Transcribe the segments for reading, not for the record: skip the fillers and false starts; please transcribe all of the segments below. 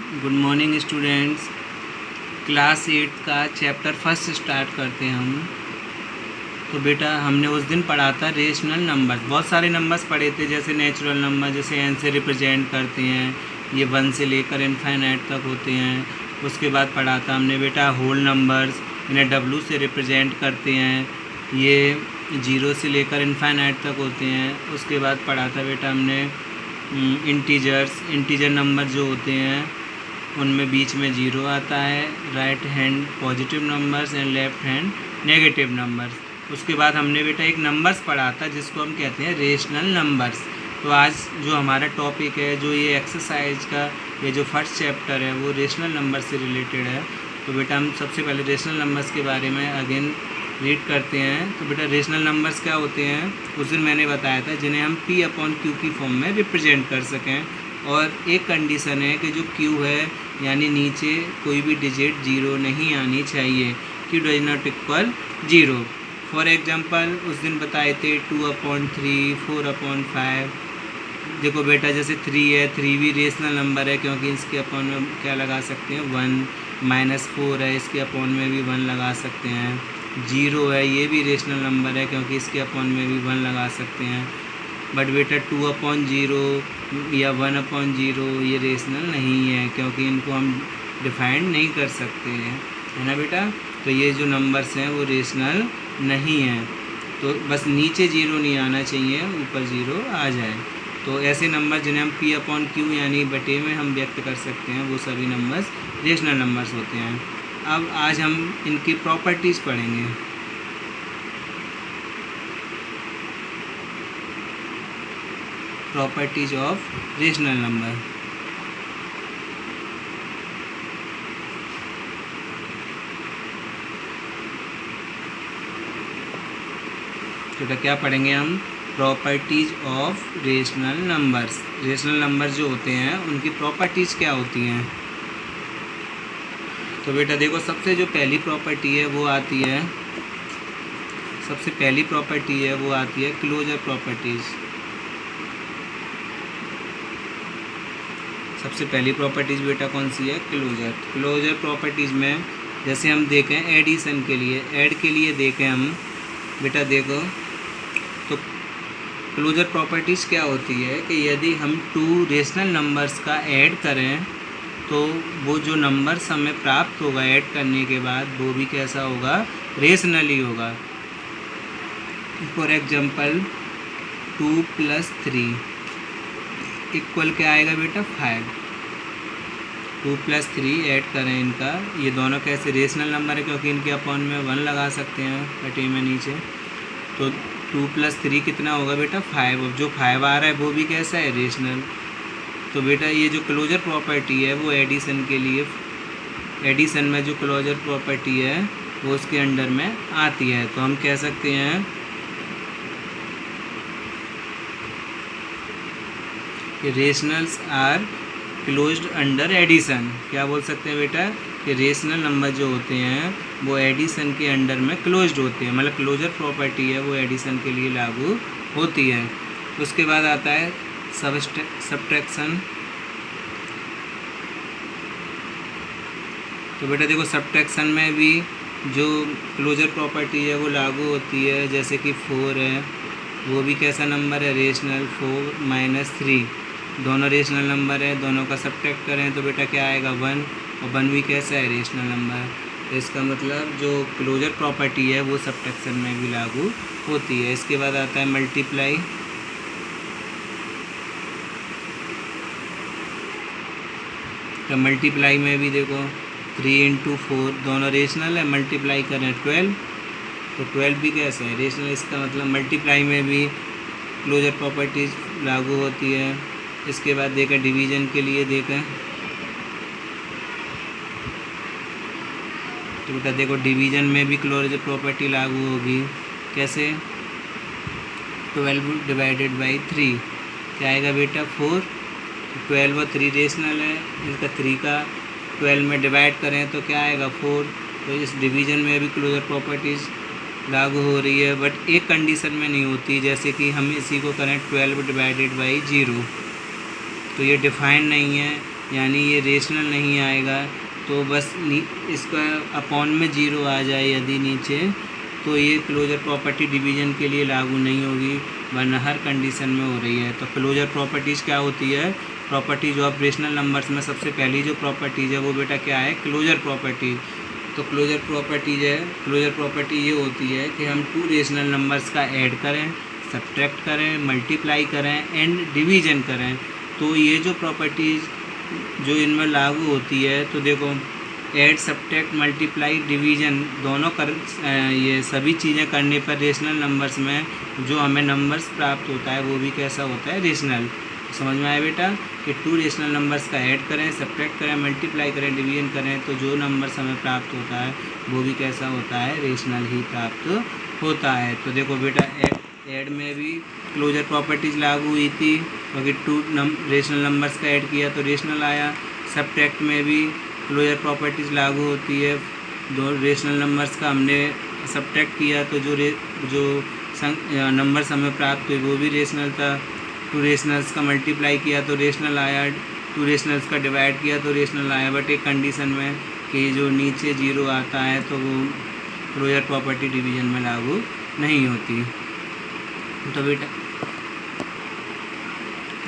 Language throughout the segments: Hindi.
Good morning students. क्लास 8 का चैप्टर फर्स्ट स्टार्ट करते हैं हम। तो बेटा हमने उस दिन पढ़ा था रेशनल नंबर्स। बहुत सारे नंबर्स पढ़े थे, जैसे नेचुरल नंबर, जैसे एन से रिप्रेजेंट करते हैं, ये 1 से लेकर इनफाइनाइट तक होते हैं। उसके बाद पढ़ा था हमने बेटा होल नंबर्स, इन्हें डब्लू से रिप्रेजेंट करते हैं, ये 0 से लेकर इनफाइनाइट तक होते हैं। उसके बाद पढ़ा था बेटा हमने इंटीजर नंबर जो होते हैं उनमें बीच में 0 आता है, right hand positive numbers and left hand negative numbers. उसके बाद हमने बेटा एक नंबर्स पढ़ा था जिसको हम कहते हैं रेशनल नंबर्स। तो आज जो हमारा टॉपिक है, जो ये एक्सरसाइज का ये जो फर्स्ट चैप्टर है वो रेशनल नंबर से रिलेटेड है। तो बेटा हम सबसे पहले रेशनल नंबर्स के बारे में अगेन रीड करते हैं। तो बेटा रेशनल नंबर्स क्या होते हैं, उस दिन मैंने बताया था, जिन्हें हम P/Q की फॉर्म में रिप्रेजेंट कर सकें। और एक कंडीशन है कि जो Q है यानी नीचे कोई भी डिजिट 0 नहीं आनी चाहिए, Q does not equal 0। For example उस दिन बताए थे 2/3, 4/5। देखो बेटा जैसे 3 है, 3 भी रेशनल नंबर है क्योंकि इसके अपॉन में क्या लगा सकते हैं 1। -4 है, इसके अपॉन में भी 1 लगा सकते हैं। 0 है, ये भी रेशनल नंबर है क्योंकि इसके अपॉन में भी 1 लगा सकते हैं। बट बेटा 2/0 या 1/0 ये रेशनल नहीं है क्योंकि इनको हम डिफाइंड नहीं कर सकते हैं, है ना बेटा। तो ये जो नंबर्स हैं वो रेशनल नहीं हैं। तो बस नीचे 0 नहीं आना चाहिए, ऊपर 0 आ जाए। तो ऐसे नंबर जिन्हें हम P/Q यानी बटे में हम व्यक्त कर सकते हैं वो सभी नंबर्स रेशनल नंबर्स होते हैं। अब आज हम इनकी प्रॉपर्टीज़ पढ़ेंगे। Properties of rational number. तो क्या पढ़ेंगे हम, properties of rational numbers. Rational number जो होते हैं उनकी प्रॉपर्टीज़ क्या होती हैं। तो बेटा देखो सबसे जो पहली प्रॉपर्टी है वो आती है, क्लोजर प्रॉपर्टीज़। सबसे पहली प्रॉपर्टीज़ बेटा कौन सी है, क्लोजर प्रॉपर्टीज़ में जैसे हम देखें एडिशन के लिए, ऐड के लिए देखें हम बेटा, देखो तो क्लोजर प्रॉपर्टीज़ क्या होती है कि यदि हम 2 रेशनल नंबर्स का ऐड करें तो वो जो नंबर्स हमें प्राप्त होगा ऐड करने के बाद वो भी कैसा होगा, रेशनल ही होगा। फॉर एग्जांपल 2 + 3 इक्वल क्या आएगा बेटा 5। 2 + 3 ऐड करें इनका, ये दोनों कैसे रेशनल नंबर है क्योंकि इनके अपॉन में 1 लगा सकते हैं बटे में नीचे। तो 2 + 3 कितना होगा बेटा 5। अब जो 5 आ रहा है वो भी कैसा है, रेशनल। तो बेटा ये जो क्लोजर प्रॉपर्टी है वो एडिशन के लिए, एडिशन में जो क्लोजर प्रॉपर्टी है वो उसके अंडर में आती है। तो हम कह सकते हैं कि rationals are closed under addition. क्या बोल सकते हैं बेटा कि रेशनल नंबर जो होते हैं वो एडिशन के अंडर में क्लोज्ड होते हैं, मतलब क्लोजर प्रॉपर्टी है वो एडिशन के लिए लागू होती है। उसके बाद आता है सब्ट्रैक्शन। तो बेटा देखो सब्ट्रैक्शन में भी जो क्लोजर प्रॉपर्टी है वो लागू होती है, जैसे कि 4 है, वो भी कैसा नंबर है, रेशनल। 4 - 3 दोनों रेशनल नंबर है, दोनों का सब्ट्रैक्ट करें तो बेटा क्या आएगा 1, और 1 भी कैसा है, रेशनल नंबर। तो इसका मतलब जो क्लोजर प्रॉपर्टी है वो सब्ट्रैक्शन में भी लागू होती है। इसके बाद आता है मल्टीप्लाई। तो मल्टीप्लाई में भी देखो 3 × 4 दोनों रेशनल है, मल्टीप्लाई करें 12 तो 12 भी कैसा है, रेशनल। इसका मतलब मल्टीप्लाई में भी क्लोजर प्रॉपर्टीज लागू होती है। इसके बाद देखें डिवीज़न के लिए देखें तो बेटा देखो डिवीज़न में भी क्लोजर प्रॉपर्टी लागू होगी, कैसे, 12 / 3 क्या आएगा बेटा 4। 12 और 3 रेशनल है, इसका 3 का 12 में डिवाइड करें तो क्या आएगा 4। तो इस डिवीज़न में भी क्लोजर प्रॉपर्टीज़ लागू हो रही है, बट एक कंडीशन में नहीं होती, जैसे कि हम इसी को करें 12 / 0 तो ये डिफाइन नहीं है यानी ये रेशनल नहीं आएगा। तो बस इसका अपॉन में 0 आ जाए यदि नीचे, तो ये क्लोजर प्रॉपर्टी डिवीज़न के लिए लागू नहीं होगी, वरना हर कंडीशन में हो रही है। तो क्लोजर प्रॉपर्टीज़ क्या होती है? प्रॉपर्टीज ऑफ रेशनल नंबर्स में सबसे पहली जो प्रॉपर्टीज़ है वो बेटा क्या है? Closure property. तो क्लोजर प्रॉपर्टीज है, क्लोजर प्रॉपर्टी ये होती है कि हम 2 रेशनल नंबर्स का ऐड करें, सब्ट्रैक्ट करें, मल्टीप्लाई करें एंड डिवीज़न करें। तो ये जो प्रॉपर्टीज़ जो इनमें लागू होती है, तो देखो ऐड, सब्ट्रैक्ट, मल्टीप्लाई, डिवीज़न दोनों ये सभी चीज़ें करने पर रेशनल नंबर्स में जो हमें नंबर्स प्राप्त होता है वो भी कैसा होता है? रेशनल। समझ में आया बेटा कि 2 रेशनल नंबर्स का ऐड करें, सब्ट्रैक्ट करें, मल्टीप्लाई करें, डिवीज़न करें, तो जो नंबर्स हमें प्राप्त होता है वो भी कैसा होता है? रेशनल ही प्राप्त होता है। तो देखो बेटा ऐड में भी क्लोजर प्रॉपर्टीज़ लागू हुई थी, क्योंकि 2 रेशनल नंबर्स का ऐड किया तो रेशनल आया। सब्ट्रैक्ट में भी क्लोजर प्रॉपर्टीज़ लागू होती है, 2 रेशनल नंबर्स का हमने सब्ट्रैक्ट किया तो जो नंबर्स हमें प्राप्त हुए वो भी रेशनल था। 2 रेशनल्स का मल्टीप्लाई किया तो रेशनल आया, 2 रेशनल्स का डिवाइड किया तो रेशनल आया। बट एक कंडीशन में कि जो नीचे 0 आता है तो वो क्लोजर प्रॉपर्टी डिवीज़न में लागू नहीं होती। तो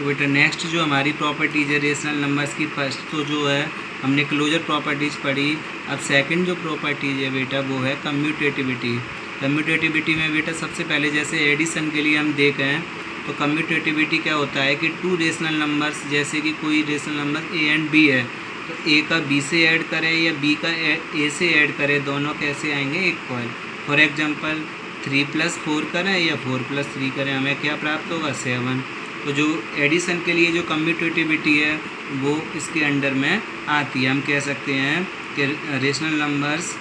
बेटा नेक्स्ट जो हमारी प्रॉपर्टीज़ है रेशनल नंबर्स की, फर्स्ट तो जो है हमने क्लोजर प्रॉपर्टीज़ पढ़ी। अब सेकंड जो प्रॉपर्टीज़ है बेटा वो है कम्यूटेटिविटी। कम्यूटेटिविटी में बेटा सबसे पहले जैसे एडिशन के लिए हम देखें तो कम्यूटेटिविटी क्या होता है कि 2 रेशनल नंबर्स, जैसे कि कोई rational number A and B है तो ए का बी से ऐड करें या बी का ए से ऐड करें, दोनों कैसे आएंगे? इक्वल। फॉर एग्जांपल 3 + 4 करें या 4 + 3 करें, हमें क्या प्राप्त होगा? 7। तो जो एडिशन के लिए जो कम्यूटेटिविटी है वो इसके अंडर में आती है। हम कह सकते हैं कि rational numbers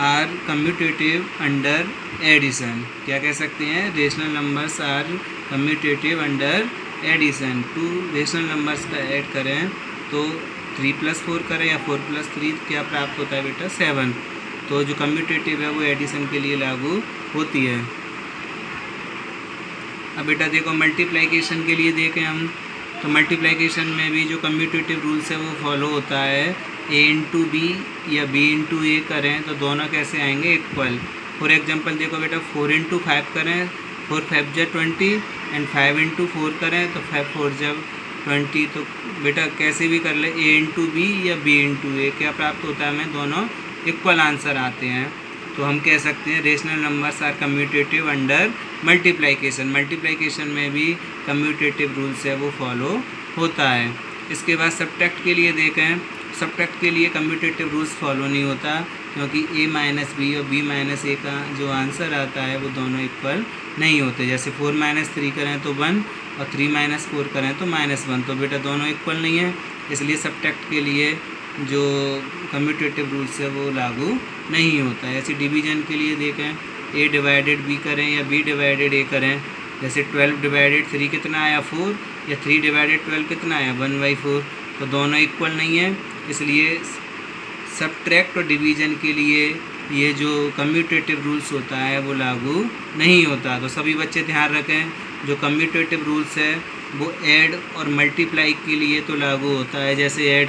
are commutative under addition. क्या कह सकते हैं? Rational numbers are commutative under addition. 2 rational numbers का ऐड करें तो 3 + 4 करें या 4 + 3, क्या प्राप्त होता है बेटा? 7। तो जो कम्यूटेटिव है वो एडिशन के लिए लागू होती है। अब बेटा देखो मल्टीप्लिकेशन के लिए देखें हम, तो मल्टीप्लिकेशन में भी जो कम्यूटेटिव रूल्स है वो फॉलो होता है। a × b या b × a करें तो दोनों कैसे आएंगे? इक्वल। फॉर एग्जांपल देखो बेटा 4 × 5 करें, 4 × 5 = 20 एंड 5 × 4 करें तो 5 × 4 = 20। तो बेटा कैसे भी कर ले, a × b या b × a, क्या प्राप्त होता है? हमें दोनों इक्वल आंसर आते हैं। तो हम कह सकते हैं rational numbers are commutative under multiplication. Multiplication में भी कम्यूटेटिव रूल्स है वो फॉलो होता है। इसके बाद सब्ट्रैक्ट के लिए देखें, सब्ट्रैक्ट के लिए कम्यूटेटिव रूल्स फॉलो नहीं होता, क्योंकि a - b और b - a का जो आंसर आता है वो दोनों इक्वल नहीं होते। जैसे 4 - 3 करें तो 1 और 3 - 4 करें तो -1, तो बेटा दोनों इक्वल नहीं है। इसलिए सब्ट्रैक्ट के लिए जो कम्यूटेटिव रूल्स है वो लागू नहीं होता है। ऐसे डिवीज़न के लिए देखें, a/b करें या b/a करें, जैसे 12/3 कितना आया? 4, या 3/12 कितना आया? 1/4। तो दोनों इक्वल नहीं है, इसलिए सब्ट्रैक्ट और डिवीज़न के लिए ये जो कम्यूटेटिव रूल्स होता है वो लागू नहीं होता। तो सभी बच्चे ध्यान रखें, जो कम्यूटेटिव रूल्स है वो ऐड और मल्टीप्लाई के लिए तो लागू होता है। जैसे ऐड